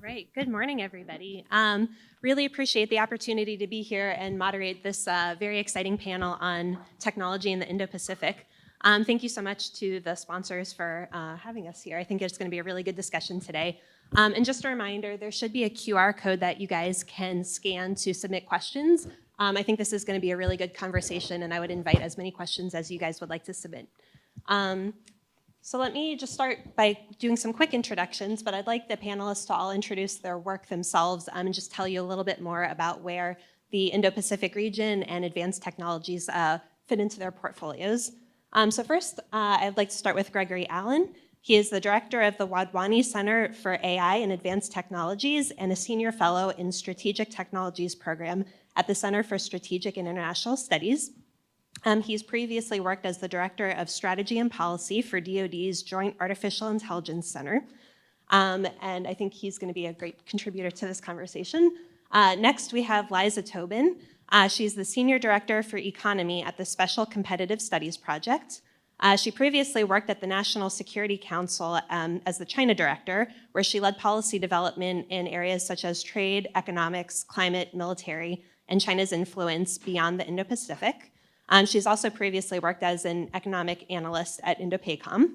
right, good morning, everybody. Really appreciate the opportunity to be here and moderate this very exciting panel on technology in the Indo-Pacific. Thank you so much to the sponsors for having us here. I think it's going to be a really good discussion today. And just a reminder, there should be a QR code that you guys can scan to submit questions. I think this is going to be a really good conversation, and I would invite as many questions as you guys would like to submit. So let me just start by doing some quick introductions, but I'd like the panelists to all introduce their work themselves and just tell you a little bit more about where the Indo-Pacific region and advanced technologies fit into their portfolios. So first, I'd like to start with Gregory Allen. He is the director of the Wadhwani Center for AI and Advanced Technologies and a senior fellow in Strategic Technologies program at the Center for Strategic and International Studies. He's previously worked as the Director of Strategy and Policy for DoD's Joint Artificial Intelligence Center. And I think he's going to be a great contributor to this conversation. Next, we have Liza Tobin. She's the Senior Director for Economy at the Special Competitive Studies Project. She previously worked at the National Security Council as the China Director, where she led policy development in areas such as trade, economics, climate, military, and China's influence beyond the Indo-Pacific. She's also previously worked as an economic analyst at Indo-PACOM.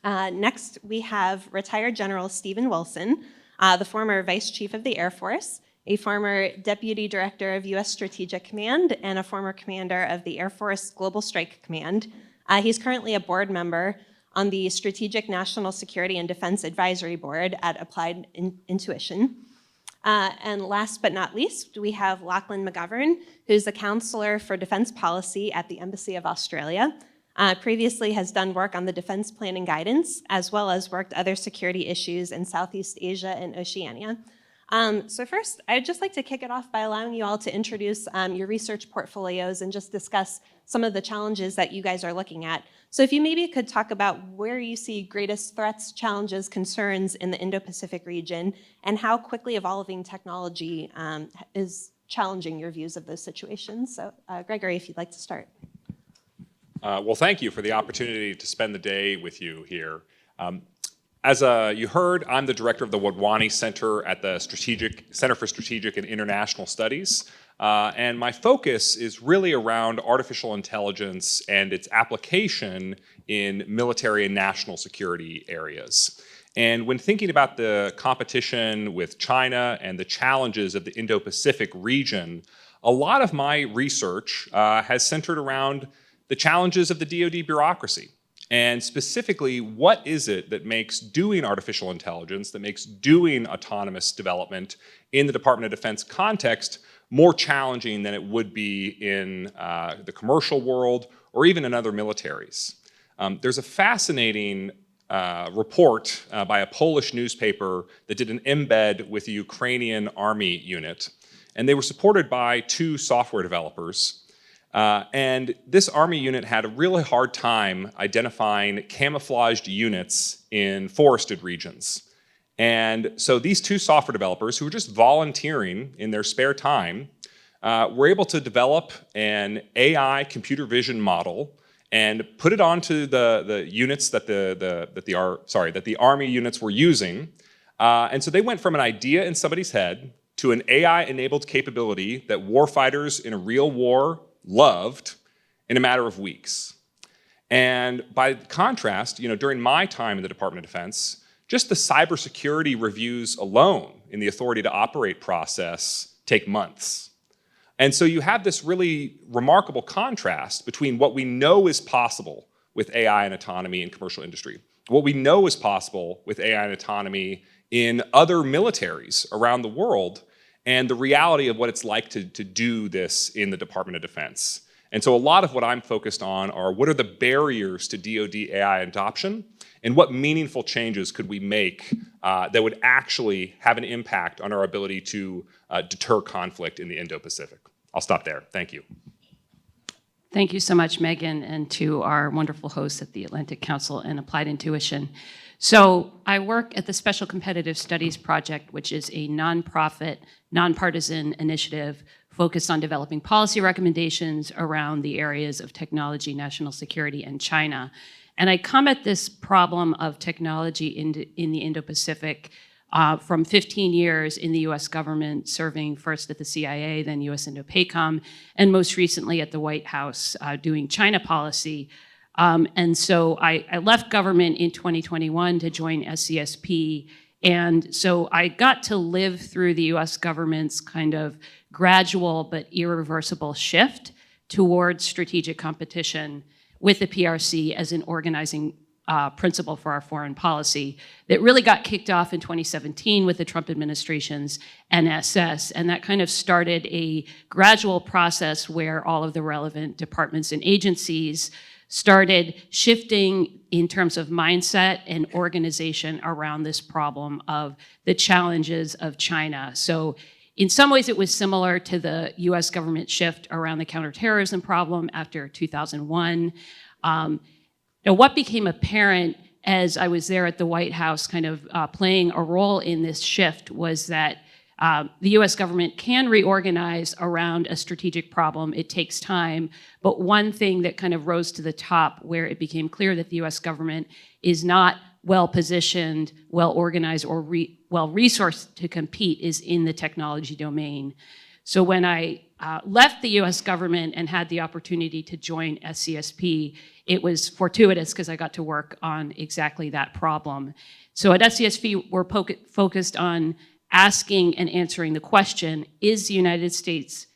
Next, we have retired General Stephen Wilson, the former Vice Chief of the Air Force, a former Deputy Director of U.S. Strategic Command, and a former Commander of the Air Force Global Strike Command. He's currently a board member on the Strategic National Security and Defense Advisory Board at Applied Intuition. And last but not least, we have Lachlan McGovern, who's the Counselor for Defense Policy at the Embassy of Australia. Previously has done work on the defense planning guidance, as well as worked other security issues in Southeast Asia and Oceania. So first, I'd just like to kick it off by allowing you all to introduce your research portfolios and just discuss some of the challenges that you guys are looking at. So if you maybe could talk about where you see greatest threats, challenges, concerns in the Indo-Pacific region, and how quickly evolving technology is challenging your views of those situations. So Gregory, if you'd like to start. Well, thank you for the opportunity to spend the day with you here. As you heard, I'm the director of the Wadhwani Center at the Center for Strategic and International Studies. And my focus is really around artificial intelligence and its application in military and national security areas. And when thinking about the competition with China and the challenges of the Indo-Pacific region, a lot of my research has centered around the challenges of the DoD bureaucracy. And specifically, what is it that makes doing artificial intelligence, that makes doing autonomous development in the Department of Defense context more challenging than it would be in the commercial world or even in other militaries? There's a fascinating report by a Polish newspaper that did an embed with the Ukrainian army unit, and they were supported by two software developers. And this army unit had a really hard time identifying camouflaged units in forested regions. And so these two software developers, who were just volunteering in their spare time, were able to develop an AI computer vision model and put it onto the units that the army units were using. And so they went from an idea in somebody's head to an AI-enabled capability that warfighters in a real war loved in a matter of weeks. And by contrast, during my time in the Department of Defense, just the cybersecurity reviews alone in the authority to operate process take months. And so you have this really remarkable contrast between what we know is possible with AI and autonomy in commercial industry, what we know is possible with AI and autonomy in other militaries around the world, and the reality of what it's like to do this in the Department of Defense. And so a lot of what I'm focused on are what are the barriers to DoD AI adoption, and what meaningful changes could we make that would actually have an impact on our ability to deter conflict in the Indo-Pacific. I'll stop there. Thank you. Thank you so much, Megan, and to our wonderful hosts at the Atlantic Council and Applied Intuition. So I work at the Special Competitive Studies Project, which is a nonprofit, nonpartisan initiative focused on developing policy recommendations around the areas of technology, national security, and China. And I come at this problem of technology in the Indo-Pacific from 15 years in the US government, serving first at the CIA, then US Indo-Pacom, and most recently at the White House doing China policy. And so I left government in 2021 to join SCSP. And so I got to live through the US government's kind of gradual but irreversible shift towards strategic competition with the PRC as an organizing principle for our foreign policy that really got kicked off in 2017 with the Trump administration's NSS. And that kind of started a gradual process where all of the relevant departments and agencies started shifting in terms of mindset and organization around this problem of the challenges of China. So in some ways, it was similar to the US government shift around the counterterrorism problem after 2001. Now, what became apparent as I was there at the White House kind of playing a role in this shift was that the US government can reorganize around a strategic problem. It takes time. But one thing that kind of rose to the top where it became clear that the US government is not well-positioned, well-organized, or well-resourced to compete is in the technology domain. So when I left the US government and had the opportunity to join SCSP, it was fortuitous because I got to work on exactly that problem. So at SCSP, we're focused on asking and answering the question, is the United States,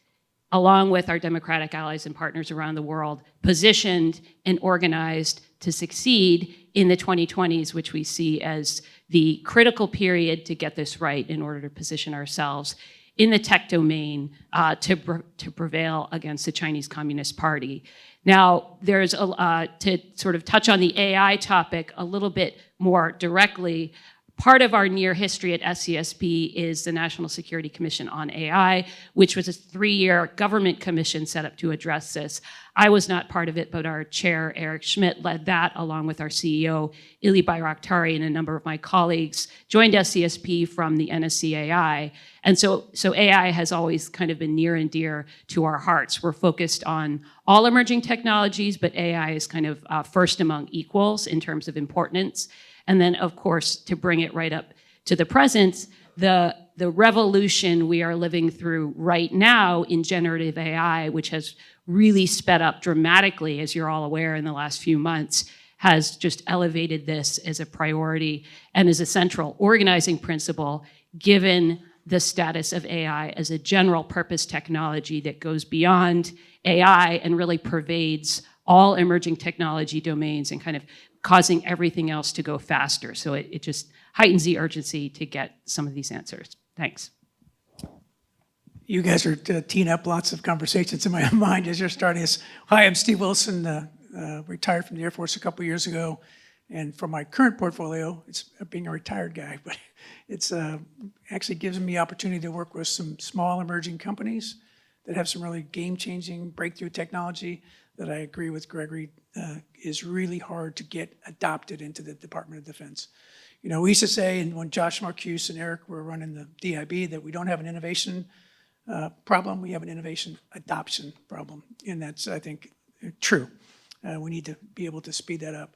along with our democratic allies and partners around the world, positioned and organized to succeed in the 2020s, which we see as the critical period to get this right in order to position ourselves in the tech domain to prevail against the Chinese Communist Party. Now, there's to sort of touch on the AI topic a little bit more directly. Part of our near history at SCSP is the National Security Commission on AI, which was a 3-year government commission set up to address this. I was not part of it, but our chair, Eric Schmidt, led that along with our CEO, Ili Bayraktari, and a number of my colleagues joined SCSP from the NSC-AI. And so AI has always kind of been near and dear to our hearts. We're focused on all emerging technologies, but AI is kind of first among equals in terms of importance. And then, of course, to bring it right up to the present, the revolution we are living through right now in generative AI, which has really sped up dramatically, as you're all aware, in the last few months, has just elevated this as a priority and as a central organizing principle, given the status of AI as a general purpose technology that goes beyond AI and really pervades all emerging technology domains and kind of causing everything else to go faster. So it just heightens the urgency to get some of these answers. Thanks. You guys are teeing up lots of conversations in my mind as you're starting this. Hi, I'm Steve Wilson, retired from the Air Force a couple years ago. And for my current portfolio, it's being a retired guy, but it's actually gives me the opportunity to work with some small emerging companies that have some really game-changing breakthrough technology that I agree with Gregory is really hard to get adopted into the Department of Defense. You know, we used to say, and when Josh Marcuse and Eric were running the DIB, that we don't have an innovation problem, we have an innovation adoption problem. And that's, I think, true. We need to be able to speed that up.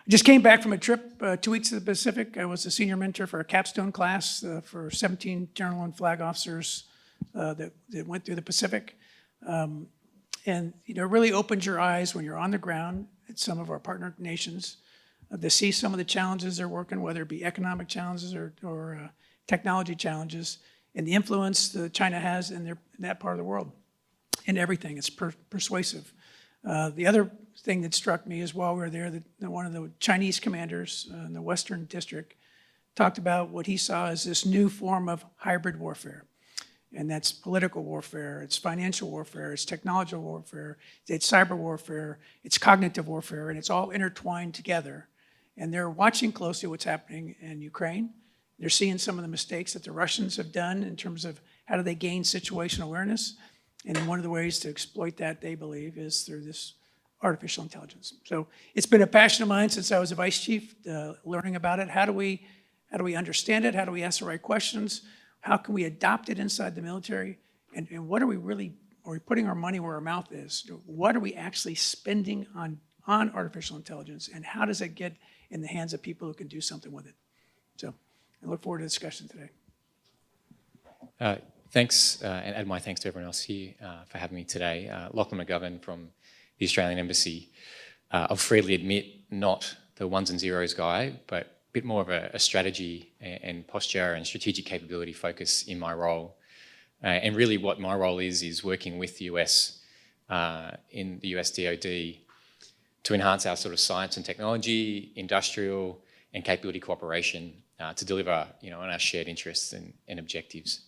I just came back from a trip 2 weeks to the Pacific. I was a senior mentor for a capstone class for 17 general and flag officers that went through the Pacific. And you know, it really opens your eyes when you're on the ground at some of our partner nations to see some of the challenges they're working, whether it be economic challenges or technology challenges, and the influence that China has in that part of the world. And everything, it's persuasive. The other thing that struck me is while we were there, that one of the Chinese commanders in the Western District talked about what he saw as this new form of hybrid warfare. And that's political warfare, it's financial warfare, it's technological warfare, it's cyber warfare, it's cognitive warfare, and it's all intertwined together. And they're watching closely what's happening in Ukraine. They're seeing some of the mistakes that the Russians have done in terms of how do they gain situational awareness. And one of the ways to exploit that, they believe, is through this artificial intelligence. So it's been a passion of mine since I was a vice chief, learning about it. How do we understand it? How do we ask the right questions? How can we adopt it inside the military? And what are we putting our money where our mouth is? What are we actually spending on artificial intelligence? And how does it get in the hands of people who can do something with it? So and look forward to the discussion today. Thanks, and add my thanks to everyone else here for having me today. Lachlan McGovern from the Australian Embassy. I'll freely admit, not the ones and zeros guy, but a bit more of a strategy and posture and strategic capability focus in my role. And really what my role is working with the US in the US DoD to enhance our sort of science and technology, industrial and capability cooperation to deliver, on our shared interests and objectives.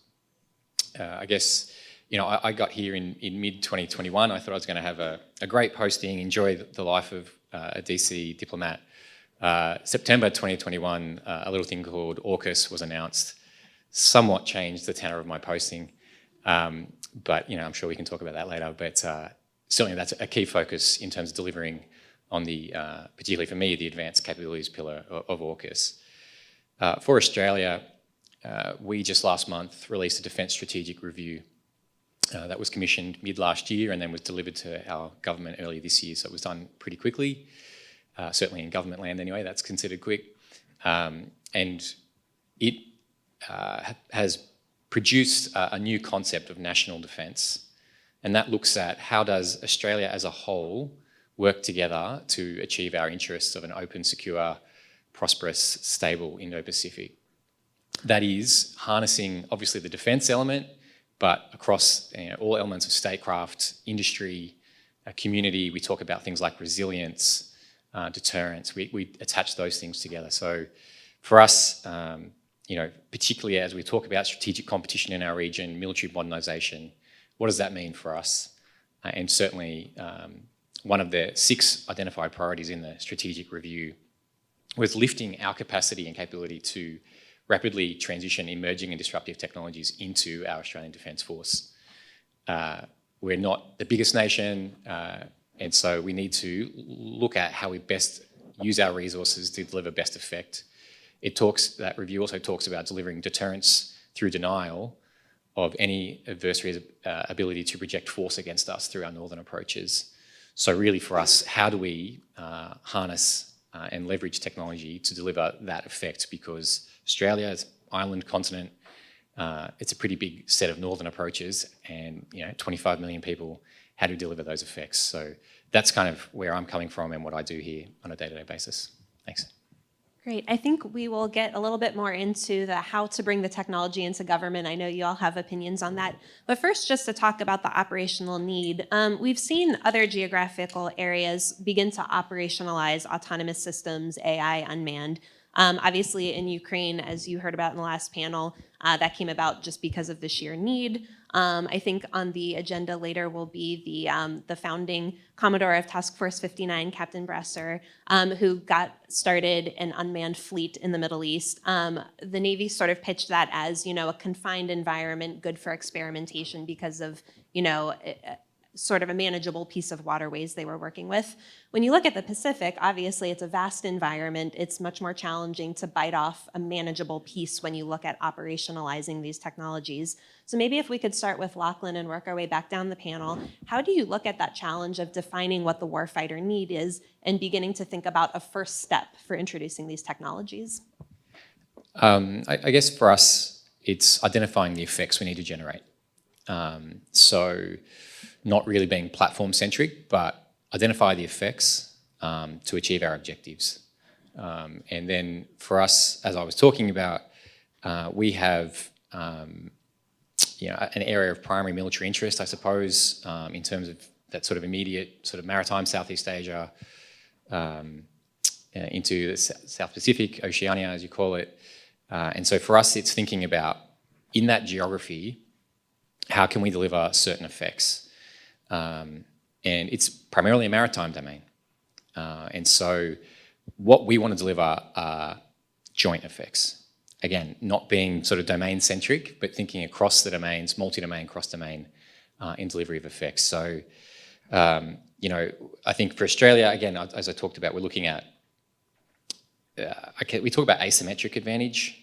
I guess, I got here in mid-2021. I thought I was going to have a great posting, enjoy the life of a DC diplomat. September 2021, a little thing called AUKUS was announced, somewhat changed the tenor of my posting. But, I'm sure we can talk about that later. But certainly that's a key focus in terms of delivering on the, particularly for me, the advanced capabilities pillar of AUKUS. For Australia, we just last month released a Defence Strategic Review that was commissioned mid-last year and then was delivered to our government earlier this year. So it was done pretty quickly, certainly in government land anyway, that's considered quick. And it has produced a new concept of national defence, and that looks at how does Australia as a whole work together to achieve our interests of an open, secure, prosperous, stable Indo-Pacific. That is harnessing obviously the defence element, but across all elements of statecraft, industry, community. We talk about things like resilience, deterrence. We attach those things together. So for us, particularly as we talk about strategic competition in our region, military modernisation, what does that mean for us? And certainly one of the 6 identified priorities in the strategic review was lifting our capacity and capability to rapidly transition emerging and disruptive technologies into our Australian Defence Force. We're not the biggest nation, and so we need to look at how we best use our resources to deliver best effect. That review also talks about delivering deterrence through denial of any adversary's ability to project force against us through our northern approaches. So really for us, how do we harness and leverage technology to deliver that effect? Because Australia is an island continent. It's a pretty big set of northern approaches and 25 million people, how to deliver those effects. So that's kind of where I'm coming from and what I do here on a day-to-day basis. Thanks. Great. I think we will get a little bit more into the how to bring the technology into government. I know you all have opinions on that. But first, just to talk about the operational need. We've seen other geographical areas begin to operationalize autonomous systems, AI, unmanned. Obviously in Ukraine, as you heard about in the last panel, that came about just because of the sheer need. I think on the agenda later will be the founding Commodore of Task Force 59, Captain Brasser, who got started an unmanned fleet in the Middle East. The Navy sort of pitched that as, a confined environment, good for experimentation because of, sort of a manageable piece of waterways they were working with. When you look at the Pacific, obviously it's a vast environment. It's much more challenging to bite off a manageable piece when you look at operationalizing these technologies. So maybe if we could start with Lachlan and work our way back down the panel, how do you look at that challenge of defining what the warfighter need is and beginning to think about a first step for introducing these technologies? I guess for us, it's identifying the effects we need to generate. So not really being platform-centric, but identify the effects to achieve our objectives. And then for us, as I was talking about, we have an area of primary military interest, I suppose, in terms of that sort of immediate sort of maritime Southeast Asia into the South Pacific, Oceania, as you call it. And so for us, it's thinking about, in that geography, how can we deliver certain effects? And it's primarily a maritime domain. And so what we want to deliver are joint effects. Again, not being sort of domain-centric, but thinking across the domains, multi-domain, cross-domain in delivery of effects. So, I think for Australia, again, as I talked about, we're looking at, we talk about asymmetric advantage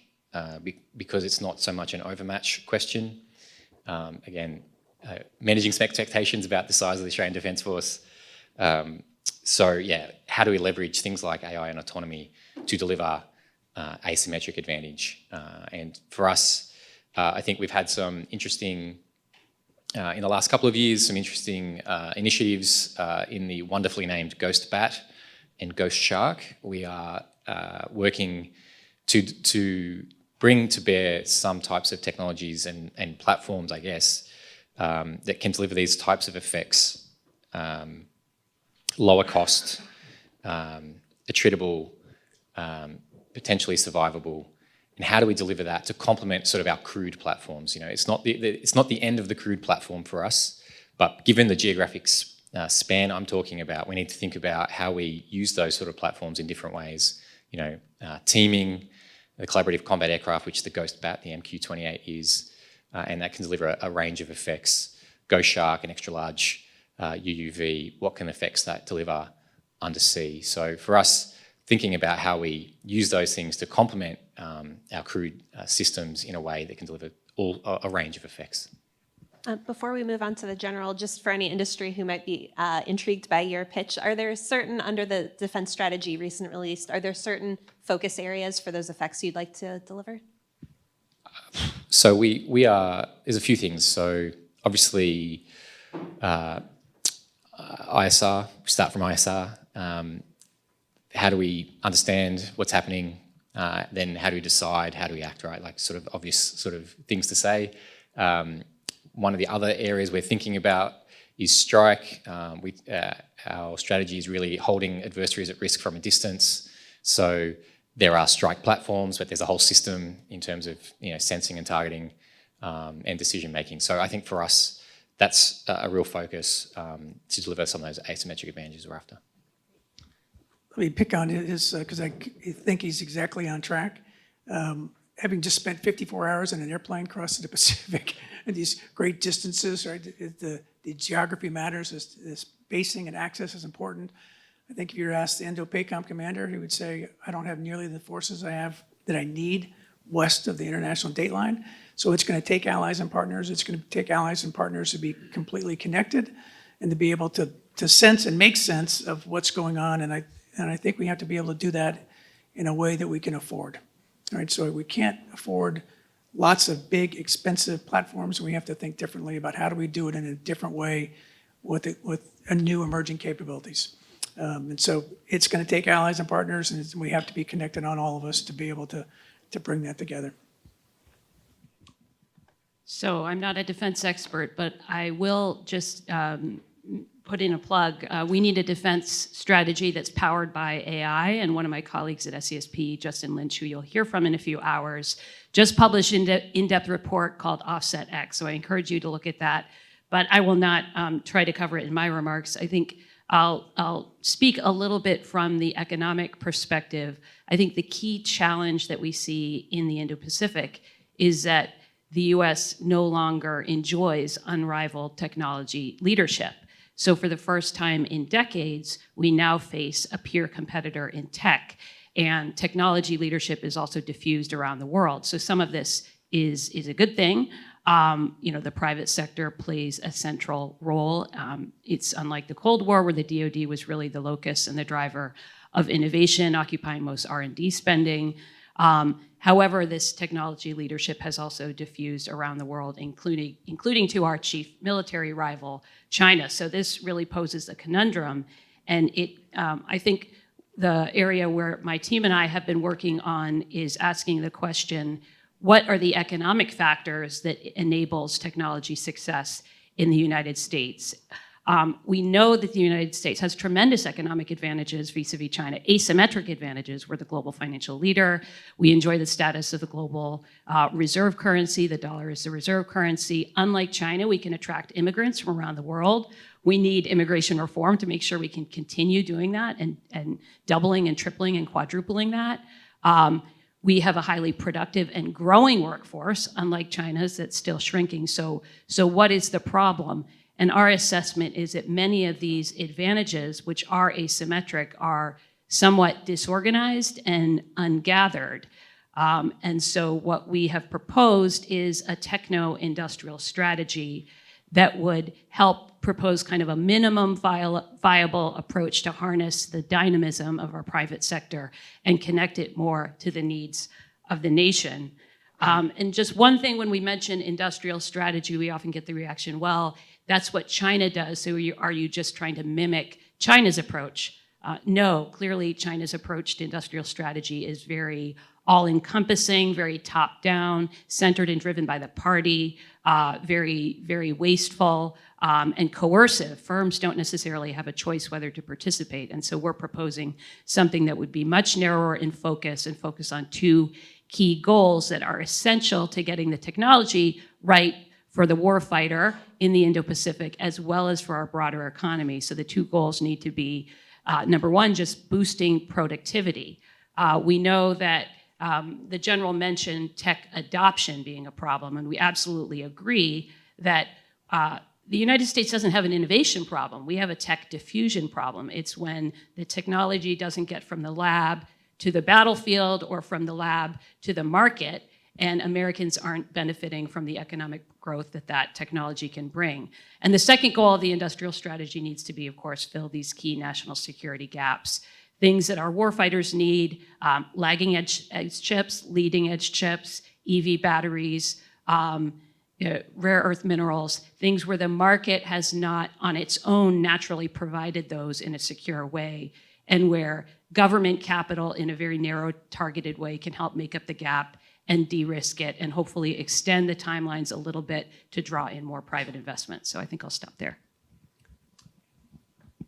because it's not so much an overmatch question. Managing some expectations about the size of the Australian Defence Force. How do we leverage things like AI and autonomy to deliver asymmetric advantage. And for us, I think we've had some interesting, in the last couple of years, some interesting initiatives in the wonderfully named Ghost Bat and Ghost Shark. We are working to bring to bear some types of technologies and platforms, I guess, that can deliver these types of effects, lower cost, attritable, potentially survivable. And how do we deliver that to complement sort of our crewed platforms? You know, it's not the end of the crewed platform for us, but given the geographic span I'm talking about, we need to think about how we use those sort of platforms in different ways. You know, teaming, the collaborative combat aircraft, which the Ghost Bat, the MQ-28 is, and that can deliver a range of effects. Ghost Shark, an extra large UUV, what can effects that deliver undersea? So for us, thinking about how we use those things to complement our crewed systems in a way that can deliver a range of effects. Before we move on to the general, just for any industry who might be intrigued by your pitch, are there certain, under the defense strategy recently released, are there certain focus areas for those effects you'd like to deliver? So we are, there's a few things. So obviously ISR, we start from ISR. How do we understand what's happening? Then how do we decide? How do we act, right? Like sort of obvious sort of things to say. One of the other areas we're thinking about is strike. Our strategy is really holding adversaries at risk from a distance. So there are strike platforms, but there's a whole system in terms of, you know, sensing and targeting and decision making. So I think for us, that's a real focus to deliver some of those asymmetric advantages we're after. Let me pick on his, because I think he's exactly on track. Having just spent 54 hours in an airplane crossing the Pacific and these great distances, right? The geography matters, this basing and access is important. I think if you were asked the Indo-Pacific commander, he would say, I don't have nearly the forces I have that I need west of the international date line. So it's going to take allies and partners. It's going to take allies and partners to be completely connected and to be able to sense and make sense of what's going on. And I think we have to be able to do that in a way that we can afford. All right, so we can't afford lots of big, expensive platforms. We have to think differently about how do we do it in a different way with a new emerging capabilities. And so it's going to take allies and partners, and we have to be connected on all of us to be able to bring that together. So I'm not a defense expert, but I will just put in a plug. We need a defense strategy that's powered by AI, and one of my colleagues at SCSP, Justin Lynch, who you'll hear from in a few hours, just published an in-depth report called Offset X. So I encourage you to look at that, but I will not try to cover it in my remarks. I think I'll speak a little bit from the economic perspective. I think the key challenge that we see in the Indo-Pacific is that the US no longer enjoys unrivaled technology leadership. So for the first time in decades, we now face a peer competitor in tech, and technology leadership is also diffused around the world. So some of this is a good thing. You know, the private sector plays a central role. It's unlike the Cold War, where the DoD was really the locus and the driver of innovation, occupying most R&D spending. However, this technology leadership has also diffused around the world, including to our chief military rival, China. So this really poses a conundrum. And I think the area where my team and I have been working on is asking the question, what are the economic factors that enables technology success in the United States? We know that the United States has tremendous economic advantages vis-a-vis China, asymmetric advantages. We're the global financial leader. We enjoy the status of the global reserve currency. The dollar is the reserve currency. Unlike China, we can attract immigrants from around the world. We need immigration reform to make sure we can continue doing that and doubling and tripling and quadrupling that. We have a highly productive and growing workforce, unlike China's that's still shrinking. So what is the problem? And our assessment is that many of these advantages, which are asymmetric, are somewhat disorganized and ungathered. And so what we have proposed is a techno-industrial strategy that would help propose kind of a minimum viable approach to harness the dynamism of our private sector and connect it more to the needs of the nation. And just one thing, when we mention industrial strategy, we often get the reaction, well, that's what China does, so are you just trying to mimic China's approach? No, clearly China's approach to industrial strategy is very all-encompassing, very top-down, centered and driven by the party, very, very wasteful and coercive. Firms don't necessarily have a choice whether to participate, and so we're proposing something that would be much narrower in focus and focus on two key goals that are essential to getting the technology right for the warfighter in the Indo-Pacific, as well as for our broader economy. So the two goals need to be, number one, just boosting productivity. We know that the general mentioned tech adoption being a problem, and we absolutely agree that the United States doesn't have an innovation problem. We have a tech diffusion problem. It's when the technology doesn't get from the lab to the battlefield or from the lab to the market, and Americans aren't benefiting from the economic growth that that technology can bring. And the second goal of the industrial strategy needs to be, of course, fill these key national security gaps. Things that our warfighters need, lagging edge chips, leading edge chips, EV batteries, rare earth minerals, things where the market has not on its own naturally provided those in a secure way, and where government capital in a very narrow, targeted way can help make up the gap and de-risk it and hopefully extend the timelines a little bit to draw in more private investment. So I think I'll stop there.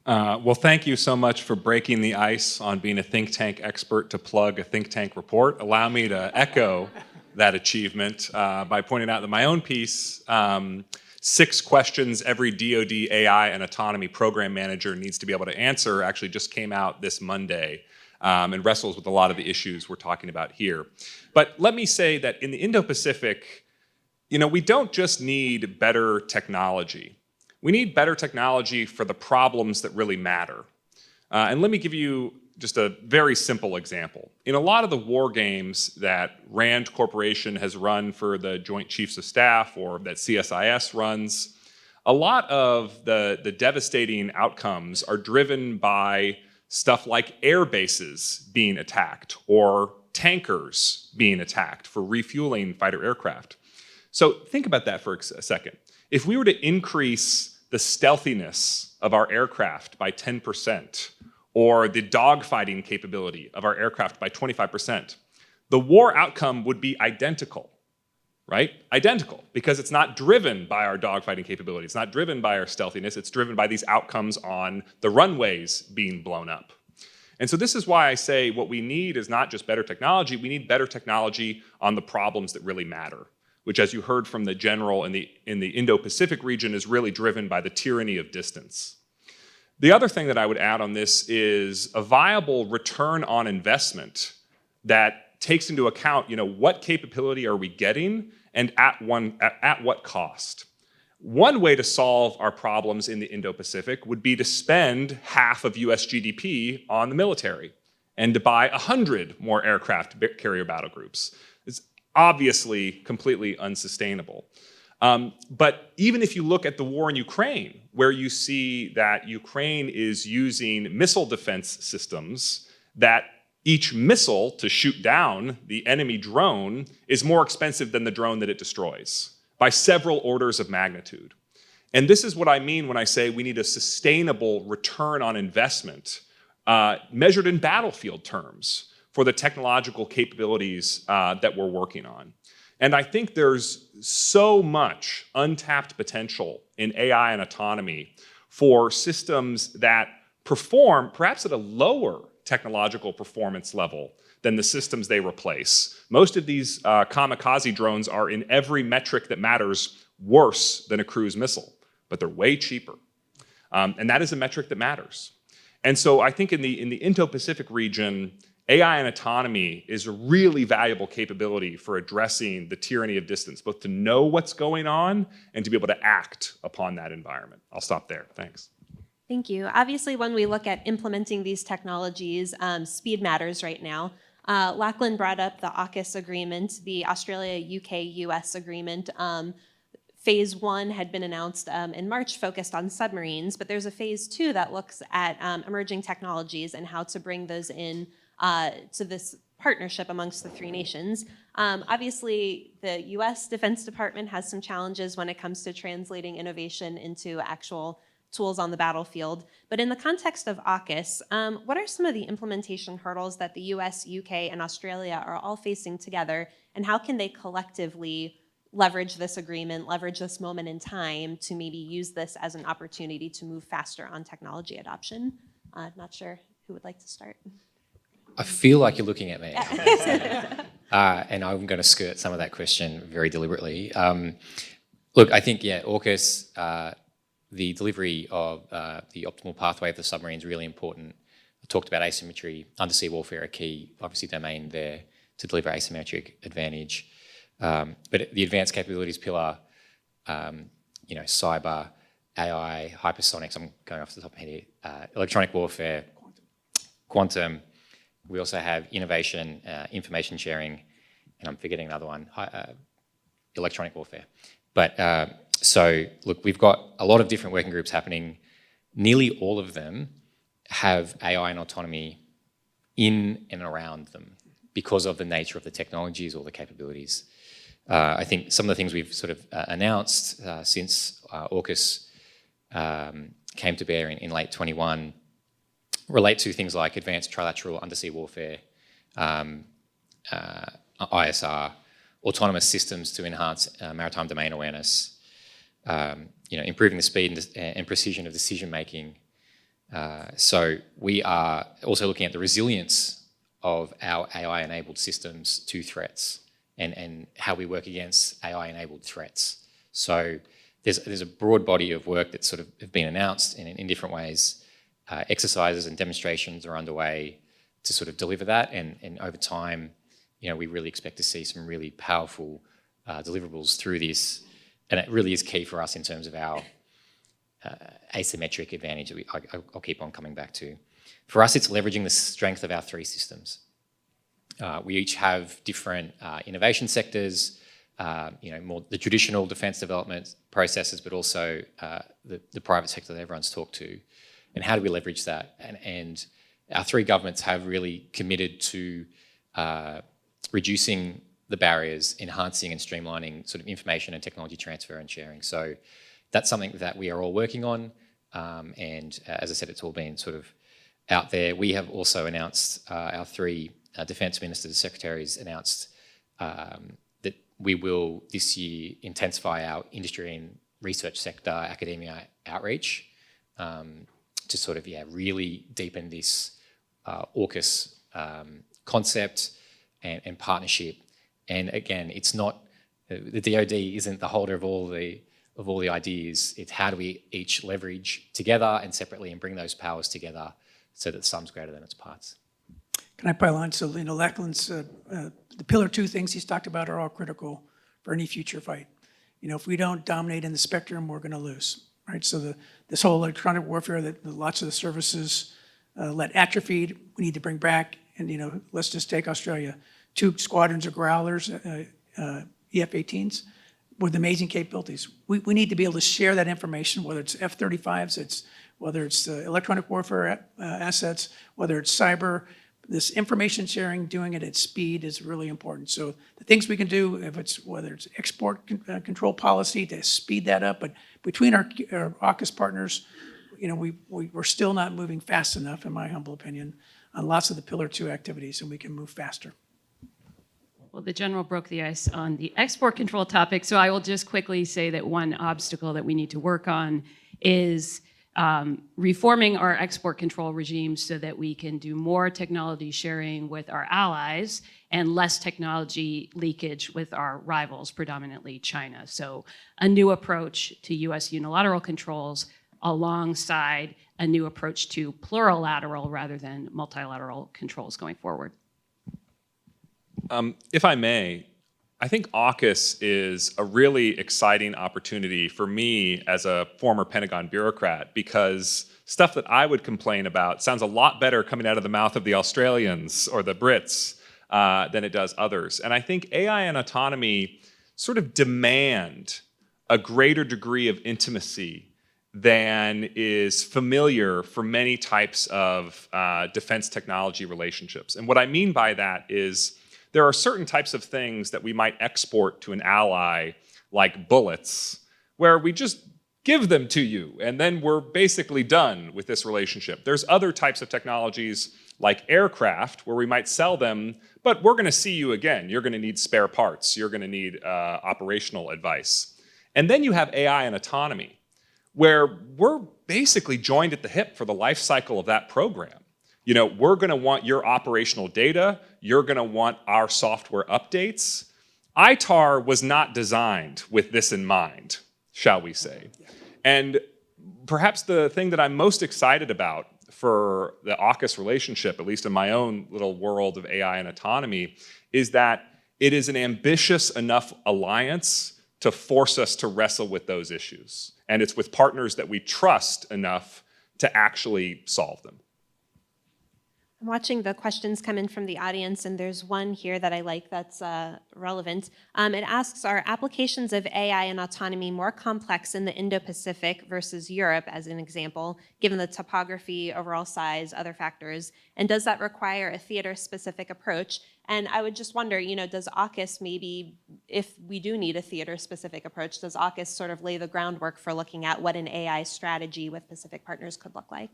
Well, thank you so much for breaking the ice on being a think tank expert to plug a think tank report. Allow me to echo that achievement by pointing out that my own piece, 6 questions every DoD AI and autonomy program manager needs to be able to answer, actually just came out this Monday and wrestles with a lot of the issues we're talking about here. But let me say that in the Indo-Pacific, we don't just need better technology. We need better technology for the problems that really matter. And let me give you just a very simple example. In a lot of the war games that RAND Corporation has run for the Joint Chiefs of Staff or that CSIS runs, a lot of the devastating outcomes are driven by stuff like air bases being attacked or tankers being attacked for refueling fighter aircraft. So think about that for a second. If we were to increase the stealthiness of our aircraft by 10%, or the dogfighting capability of our aircraft by 25%, the war outcome would be identical, right? Identical, because it's not driven by our dogfighting capability. It's not driven by our stealthiness. It's driven by these outcomes on the runways being blown up. And so this is why I say what we need is not just better technology, we need better technology on the problems that really matter, which, as you heard from the general in the Indo-Pacific region, is really driven by the tyranny of distance. The other thing that I would add on this is a viable return on investment that takes into account, what capability are we getting and at what cost. One way to solve our problems in the Indo-Pacific would be to spend half of US GDP on the military and to buy 100 more aircraft carrier battle groups. It's obviously completely unsustainable. But even if you look at the war in Ukraine, where you see that Ukraine is using missile defense systems, that each missile to shoot down the enemy drone is more expensive than the drone that it destroys by several orders of magnitude. And this is what I mean when I say we need a sustainable return on investment measured in battlefield terms for the technological capabilities that we're working on. And I think there's so much untapped potential in AI and autonomy for systems that perform perhaps at a lower technological performance level than the systems they replace. Most of these kamikaze drones are in every metric that matters worse than a cruise missile, but they're way cheaper. And that is a metric that matters. And so I think in the Indo-Pacific region, AI and autonomy is a really valuable capability for addressing the tyranny of distance, both to know what's going on and to be able to act upon that environment. I'll stop there. Thanks. Thank you. Obviously, when we look at implementing these technologies, speed matters right now. Lachlan brought up the AUKUS agreement, the Australia, UK, US agreement. phase 1 had been announced in March, focused on submarines, but there's a phase 2 that looks at emerging technologies and how to bring those in to this partnership amongst the 3 nations. Obviously, the US Defense Department has some challenges when it comes to translating innovation into actual tools on the battlefield. But in the context of AUKUS, what are some of the implementation hurdles that the US, UK, and Australia are all facing together, and how can they collectively leverage this agreement, leverage this moment in time to maybe use this as an opportunity to move faster on technology adoption? Not sure who would like to start. I feel like you're looking at me. And I'm going to skirt some of that question very deliberately. Look, I think, AUKUS, the delivery of the optimal pathway of the submarine is really important. I talked about asymmetry, undersea warfare, a key, obviously, domain there to deliver asymmetric advantage. But the advanced capabilities pillar, cyber, AI, hypersonics, I'm going off the top of my head here, electronic warfare, quantum. We also have innovation, information sharing, and I'm forgetting another one, electronic warfare. But so, look, we've got a lot of different working groups happening. Nearly all of them have AI and autonomy in and around them because of the nature of the technologies or the capabilities. I think some of the things we've sort of announced since AUKUS came to bear in late 21 relate to things like advanced trilateral undersea warfare, ISR, autonomous systems to enhance maritime domain awareness, improving the speed and precision of decision making. So we are also looking at the resilience of our AI-enabled systems to threats and how we work against AI-enabled threats. So there's a broad body of work that sort of have been announced in different ways. Exercises and demonstrations are underway to sort of deliver that, and over time, we really expect to see some really powerful deliverables through this, and it really is key for us in terms of our asymmetric advantage that I'll keep on coming back to. For us, it's leveraging the strength of our 3 systems. We each have different innovation sectors, more the traditional defence development processes, but also the private sector that everyone's talked to. And how do we leverage that? And our 3 governments have really committed to reducing the barriers, enhancing and streamlining sort of information and technology transfer and sharing. So that's something that we are all working on. And as I said, it's all been sort of out there. We have also announced, our 3 defence ministers, secretaries announced that we will this year intensify our industry and research sector academia outreach to sort of, really deepen this AUKUS concept and partnership. And again, it's not, the DoD isn't the holder of all the ideas. It's how do we each leverage together and separately and bring those powers together so that the sum's greater than its parts. Can I pile on? So, Lachlan's, the pillar 2 things he's talked about are all critical for any future fight. If we don't dominate in the spectrum, we're going to lose, right? So this whole electronic warfare that lots of the services let atrophied, we need to bring back. And, let's just take Australia. 2 squadrons of Growlers, EF-18s, with amazing capabilities. We need to be able to share that information, whether it's F-35s, whether it's electronic warfare assets, whether it's cyber. This information sharing, doing it at speed is really important. So the things we can do, whether it's export control policy to speed that up, but between our AUKUS partners, we're still not moving fast enough, in my humble opinion, on lots of the pillar 2 activities, and we can move faster. Well, the general broke the ice on the export control topic, so I will just quickly say that one obstacle that we need to work on is reforming our export control regime so that we can do more technology sharing with our allies and less technology leakage with our rivals, predominantly China. So a new approach to US unilateral controls alongside a new approach to plurilateral rather than multilateral controls going forward. If I may, I think AUKUS is a really exciting opportunity for me as a former Pentagon bureaucrat, because stuff that I would complain about sounds a lot better coming out of the mouth of the Australians or the Brits than it does others. And I think AI and autonomy sort of demand a greater degree of intimacy than is familiar for many types of defense technology relationships. And what I mean by that is there are certain types of things that we might export to an ally, like bullets, where we just give them to you, and then we're basically done with this relationship. There's other types of technologies like aircraft where we might sell them, but we're going to see you again. You're going to need spare parts. You're going to need operational advice. And then you have AI and autonomy, where we're basically joined at the hip for the life cycle of that program. You know, we're going to want your operational data. You're going to want our software updates. ITAR was not designed with this in mind, shall we say. And perhaps the thing that I'm most excited about for the AUKUS relationship, at least in my own little world of AI and autonomy, is that it is an ambitious enough alliance to force us to wrestle with those issues. And it's with partners that we trust enough to actually solve them. I'm watching the questions come in from the audience, and there's one here that I like that's relevant. It asks, are applications of AI and autonomy more complex in the Indo-Pacific versus Europe, as an example, given the topography, overall size, other factors? And does that require a theater-specific approach? And I would just wonder, you know, does AUKUS maybe, if we do need a theater-specific approach, does AUKUS sort of lay the groundwork for looking at what an AI strategy with Pacific partners could look like?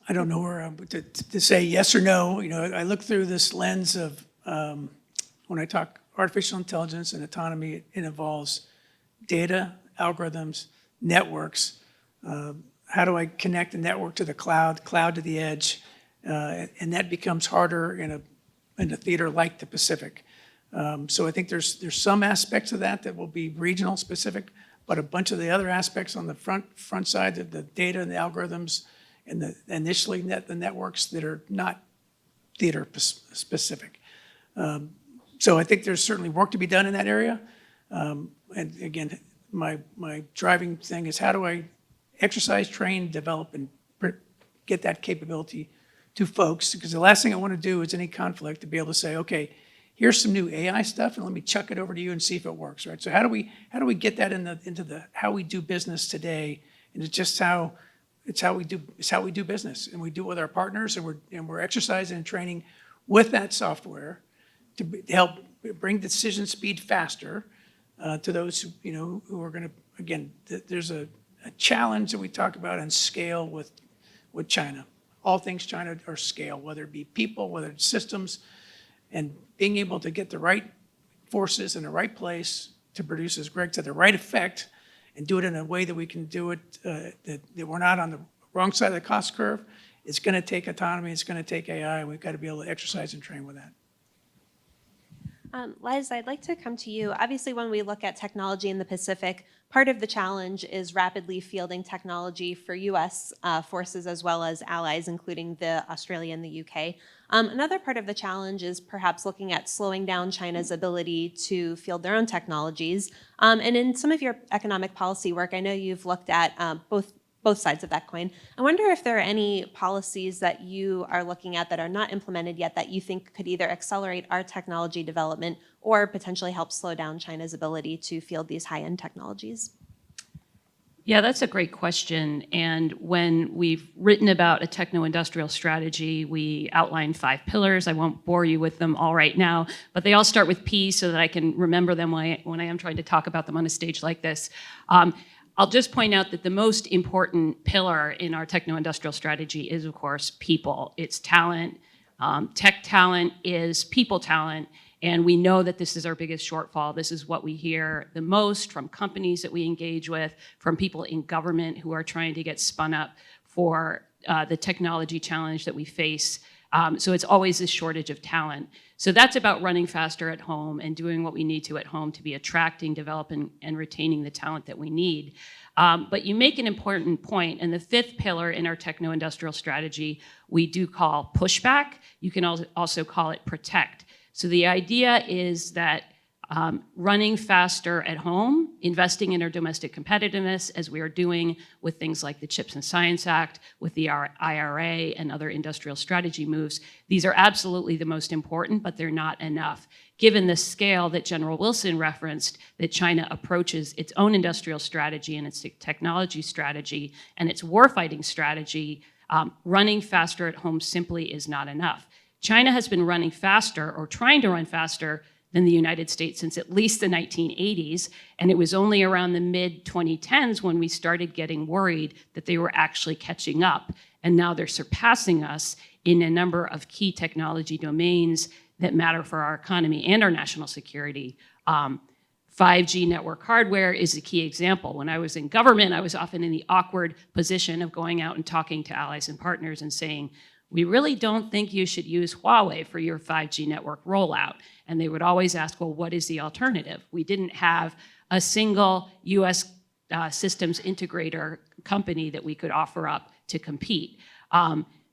I don't know where to say yes or no. You know, I look through this lens of when I talk artificial intelligence and autonomy, it involves data, algorithms, networks. How do I connect the network to the cloud to the edge? And that becomes harder in a theater like the Pacific. So I think there's some aspects of that will be regional specific, but a bunch of the other aspects on the front side, the data and the algorithms, and the networks that are not theater specific. So I think there's certainly work to be done in that area. And again, my driving thing is how do I exercise, train, develop, and get that capability to folks? Because the last thing I want to do is any conflict to be able to say, okay, here's some new AI stuff, and let me chuck it over to you and see if it works, right? So how do we get that into the how we do business today? And it's how we do business, and we do it with our partners, and we're exercising and training with that software to help bring decision speed faster to those who are going to. Again, there's a challenge that we talk about in scale with China. All things China are scale, whether it be people, whether it's systems, and being able to get the right forces in the right place to produce, as Greg said, the right effect. And do it in a way that we can do it, that we're not on the wrong side of the cost curve. It's going to take autonomy, it's going to take AI, and we've got to be able to exercise and train with that. Les, I'd like to come to you. Obviously, when we look at technology in the Pacific, part of the challenge is rapidly fielding technology for U.S. Forces as well as allies, including the Australia and the UK. Another part of the challenge is perhaps looking at slowing down China's ability to field their own technologies. And in some of your economic policy work, I know you've looked at both sides of that coin. I wonder if there are any policies that you are looking at that are not implemented yet that you think could either accelerate our technology development or potentially help slow down China's ability to field these high-end technologies. Yeah, that's a great question. And when we've written about a techno-industrial strategy, we outlined 5 pillars. I won't bore you with them all right now, but they all start with P so that I can remember them when I am trying to talk about them on a stage like this. I'll just point out that the most important pillar in our techno-industrial strategy is, of course, people. It's talent. Tech talent is people talent. And we know that this is our biggest shortfall. This is what we hear the most from companies that we engage with, from people in government who are trying to get spun up for the technology challenge that we face. So it's always this shortage of talent. So that's about running faster at home and doing what we need to at home to be attracting, developing, and retaining the talent that we need. But you make an important point, and the 5th pillar in our techno-industrial strategy we do call pushback. You can also call it protect. So the idea is that running faster at home, investing in our domestic competitiveness, as we are doing with things like the CHIPS and Science Act, with the IRA and other industrial strategy moves. These are absolutely the most important, but they're not enough. Given the scale that General Wilson referenced, that China approaches its own industrial strategy and its technology strategy and its warfighting strategy, running faster at home simply is not enough. China has been running faster, or trying to run faster, than the United States since at least the 1980s, and it was only around the mid-2010s when we started getting worried that they were actually catching up, and now they're surpassing us in a number of key technology domains that matter for our economy and our national security. 5G network hardware is a key example. When I was in government, I was often in the awkward position of going out and talking to allies and partners and saying, we really don't think you should use Huawei for your 5G network rollout. And they would always ask, well, what is the alternative? We didn't have a single US systems integrator company that we could offer up to compete.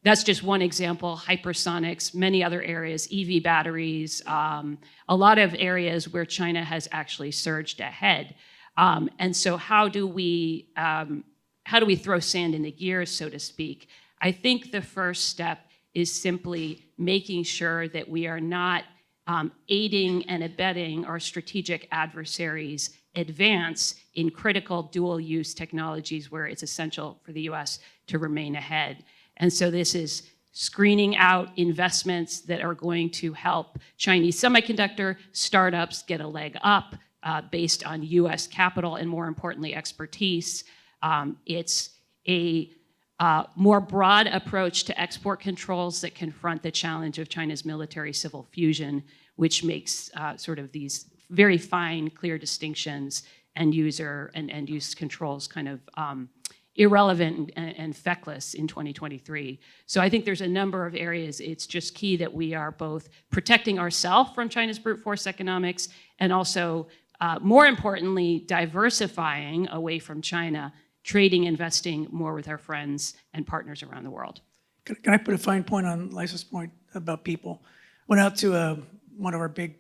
That's just one example. Hypersonics, many other areas, EV batteries, a lot of areas where China has actually surged ahead. And so how do we throw sand in the gears, so to speak? I think the first step is simply making sure that we are not aiding and abetting our strategic adversaries advance in critical dual-use technologies where it's essential for the US to remain ahead. And so this is screening out investments that are going to help Chinese semiconductor startups get a leg up based on US capital and, more importantly, expertise. It's a more broad approach to export controls that confront the challenge of China's military-civil fusion, which makes sort of these very fine, clear distinctions and user and end-use controls kind of irrelevant and feckless in 2023. So I think there's a number of areas. It's just key that we are both protecting ourselves from China's brute force economics and also, more importantly, diversifying away from China, trading, investing more with our friends and partners around the world. Can I put a fine point on Lisa's point about people? Went out to one of our big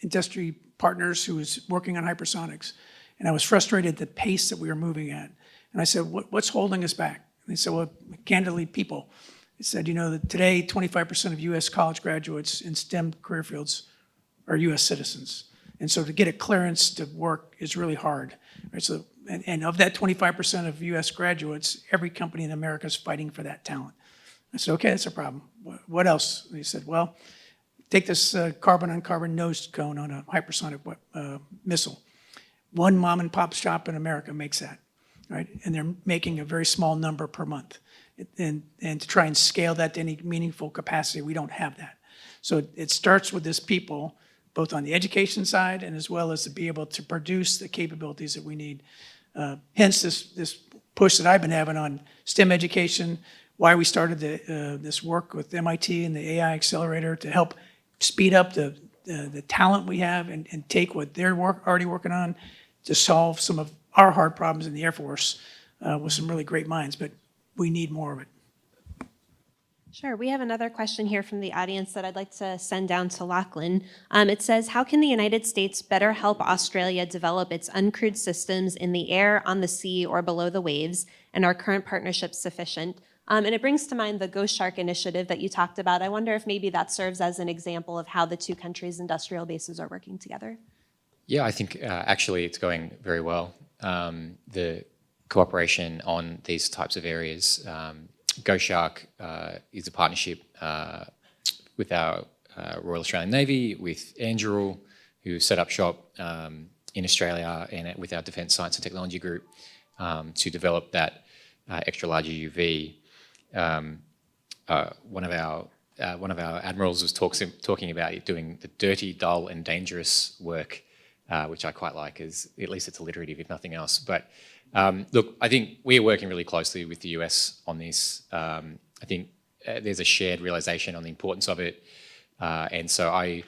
industry partners who was working on hypersonics, and I was frustrated at the pace that we were moving at. And I said, what's holding us back? And they said, well, candidly, people. They said, you know, that today 25% of US college graduates in STEM career fields are US citizens. And so to get a clearance to work is really hard. Right? So, and of that 25% of US graduates, every company in America is fighting for that talent. I said, okay, that's a problem. What else? And they said, well, take this carbon-on-carbon nose cone on a hypersonic missile. One mom and pop shop in America makes that, right? And they're making a very small number per month. And to try and scale that to any meaningful capacity, we don't have that. So it starts with this people, both on the education side and as well as to be able to produce the capabilities that we need. Hence this push that I've been having on STEM education, why we started this work with MIT and the AI Accelerator to help speed up the talent we have and take what they're already working on to solve some of our hard problems in the Air Force with some really great minds, but we need more of it. Sure. We have another question here from the audience that I'd like to send down to Lachlan. It says, how can the United States better help Australia develop its uncrewed systems in the air, on the sea, or below the waves? And are current partnerships sufficient? And it brings to mind the Ghost Shark initiative that you talked about. I wonder if maybe that serves as an example of how the two countries' industrial bases are working together. Yeah, I think actually it's going very well. The cooperation on these types of areas, Ghost Shark is a partnership with our Royal Australian Navy, with Anduril, who set up shop in Australia, and with our Defence Science and Technology Group to develop that extra large UUV. One of our admirals was talking about doing the dirty, dull, and dangerous work, which I quite like, as at least it's alliterative, if nothing else. But look, I think we're working really closely with the US on this. I think there's a shared realization on the importance of it, and so I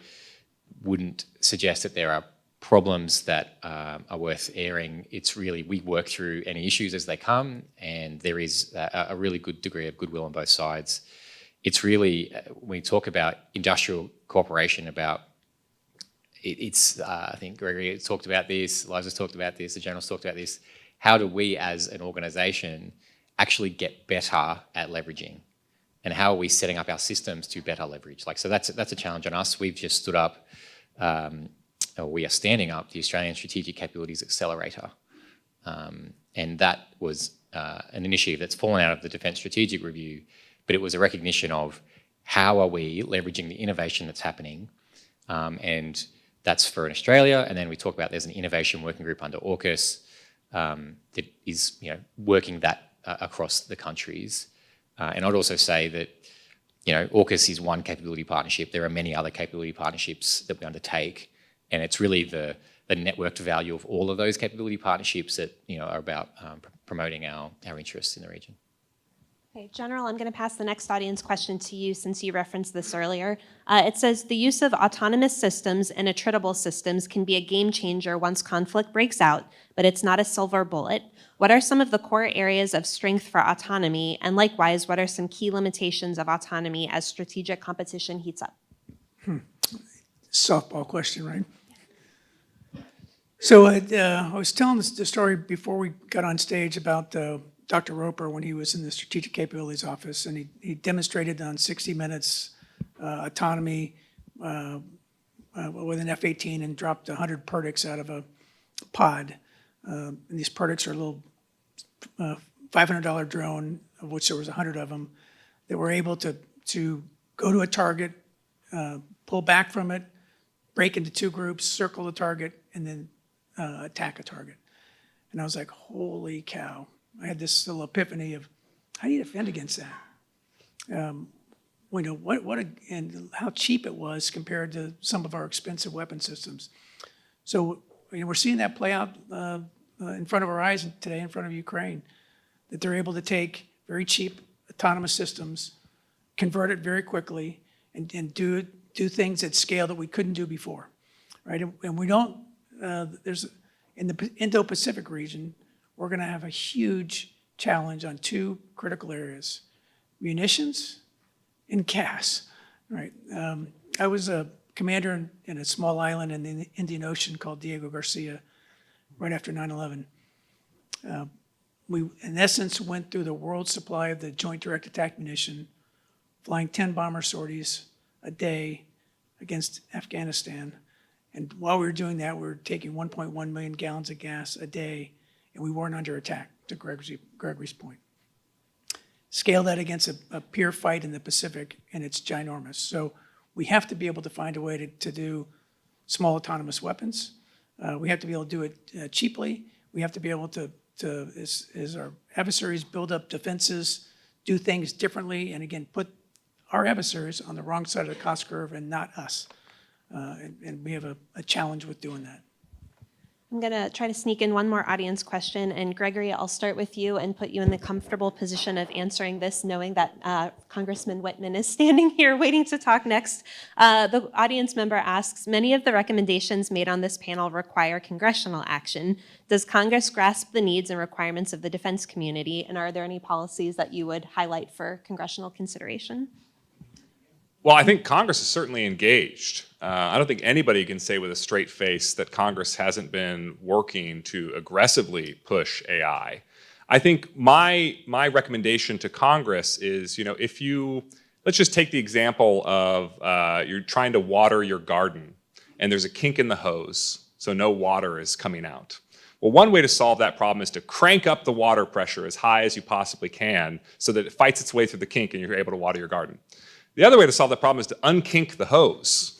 wouldn't suggest that there are problems that are worth airing. It's really, we work through any issues as they come, and there is a really good degree of goodwill on both sides. It's really, when we talk about industrial cooperation, about I think Gregory talked about this, Liza's talked about this, the General's talked about this. How do we as an organisation actually get better at leveraging? And how are we setting up our systems to better leverage? So that's a challenge on us. We've just stood up, or we are standing up, the Australian Strategic Capabilities Accelerator. And that was an initiative that's fallen out of the Defence Strategic Review, but it was a recognition of how are we leveraging the innovation that's happening. And that's for Australia. And then we talk about there's an innovation working group under AUKUS that is working that across the countries. And I'd also say that AUKUS is one capability partnership. There are many other capability partnerships that we undertake, and it's really the networked value of all of those capability partnerships that are about promoting our interests in the region. Okay, General, I'm going to pass the next audience question to you since you referenced this earlier. It says, the use of autonomous systems and attritable systems can be a game changer once conflict breaks out, but it's not a silver bullet. What are some of the core areas of strength for autonomy? And likewise, what are some key limitations of autonomy as strategic competition heats up? Softball question, right? So I was telling the story before we got on stage about Dr. Roper when he was in the Strategic Capabilities Office, and he demonstrated on 60 Minutes autonomy with an F-18 and dropped 100 Perdix out of a pod. And these Perdix are a little $500 drone, of which there was 100 of them, that were able to go to a target, pull back from it, break into two groups, circle the target, and then attack a target. And I was like, holy cow. I had this little epiphany of how do you defend against that? And how cheap it was compared to some of our expensive weapon systems. So we're seeing that play out in front of our eyes today in front of Ukraine, that they're able to take very cheap autonomous systems, convert it very quickly, and do things at scale that we couldn't do before, right? And we don't, in the Indo-Pacific region, we're going to have a huge challenge on two critical areas: munitions and gas, right? I was a commander in a small island in the Indian Ocean called Diego Garcia right after 9/11. We, in essence, went through the world supply of the Joint Direct Attack Munition, flying 10 bomber sorties a day against Afghanistan. And while we were doing that, we were taking 1.1 million gallons of gas a day, and we weren't under attack, to Gregory's point. Scale that against a peer fight in the Pacific, and it's ginormous. So we have to be able to find a way to do small autonomous weapons. We have to be able to do it cheaply. We have to be able to as our adversaries build up defenses, do things differently, and again, put our adversaries on the wrong side of the cost curve and not us. And we have a challenge with doing that. I'm going to try to sneak in one more audience question. And Gregory, I'll start with you and put you in the comfortable position of answering this, knowing that Congressman Whitman is standing here waiting to talk next. The audience member asks, many of the recommendations made on this panel require congressional action. Does Congress grasp the needs and requirements of the defense community? And are there any policies that you would highlight for congressional consideration? Well, I think Congress is certainly engaged. I don't think anybody can say with a straight face that Congress hasn't been working to aggressively push AI. I think my recommendation to Congress is, let's just take the example of you're trying to water your garden and there's a kink in the hose, so no water is coming out. Well, one way to solve that problem is to crank up the water pressure as high as you possibly can so that it fights its way through the kink and you're able to water your garden. The other way to solve that problem is to unkink the hose.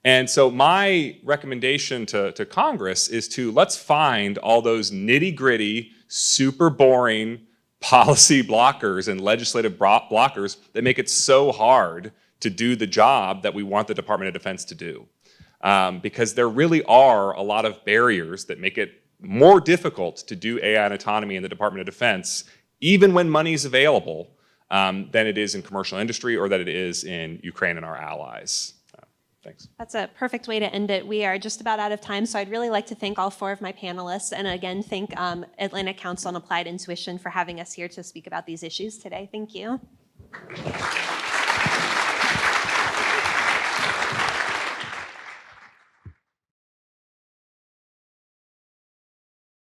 And so my recommendation to Congress is let's find all those nitty-gritty, super boring policy blockers and legislative blockers that make it so hard to do the job that we want the Department of Defense to do. Because there really are a lot of barriers that make it more difficult to do AI and autonomy in the Department of Defense, even when money is available, than it is in commercial industry or that it is in Ukraine and our allies. Thanks. That's a perfect way to end it. We are just about out of time, so I'd really like to thank all four of my panelists, and again, thank Atlantic Council and Applied Intuition for having us here to speak about these issues today. Thank you.